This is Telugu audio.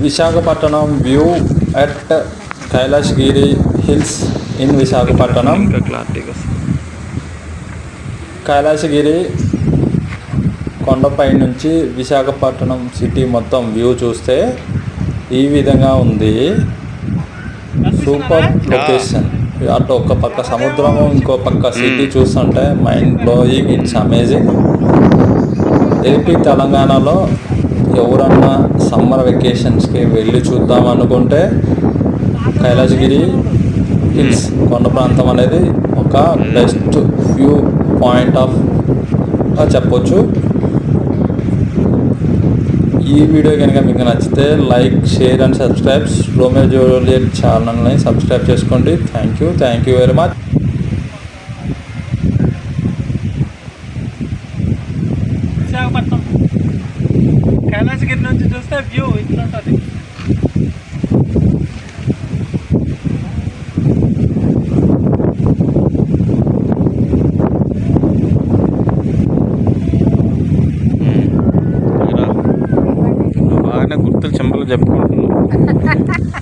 Visakhapatnam view at Kailasagiri hills in Visakhapatnam. ఇంకా క్లారిటీగా కైలాసగిరి కొండపై నుంచి విశాఖపట్నం సిటీ మొత్తం వ్యూ చూస్తే ఈ విధంగా ఉంది. Super location. అటు ఒక పక్క సముద్రము, ఇంకో పక్క సిటీ చూస్తుంటే mind blowing. It's amazing. AP తెలంగాణలో ఎవరన్నా సమ్మర్ వెకేషన్స్కి వెళ్ళి చూద్దాం అనుకుంటే కైలాసగిరి హిల్స్ కొండ ప్రాంతం అనేది ఒక బెస్ట్ వ్యూ పాయింట్ ఆఫ్ చెప్పొచ్చు. ఈ వీడియో కనుక మీకు నచ్చితే like, share and subscribe. Romeo Juliet ఛానల్ని సబ్స్క్రైబ్ చేసుకోండి. Thank you very much. Visakhapatnam Kailasagiri నుంచి చూస్తే వ్యూ ఇట్లా ఉంటుంది. బాగానే గుర్తులు చెంపలు చెప్పుకుంటున్నాను.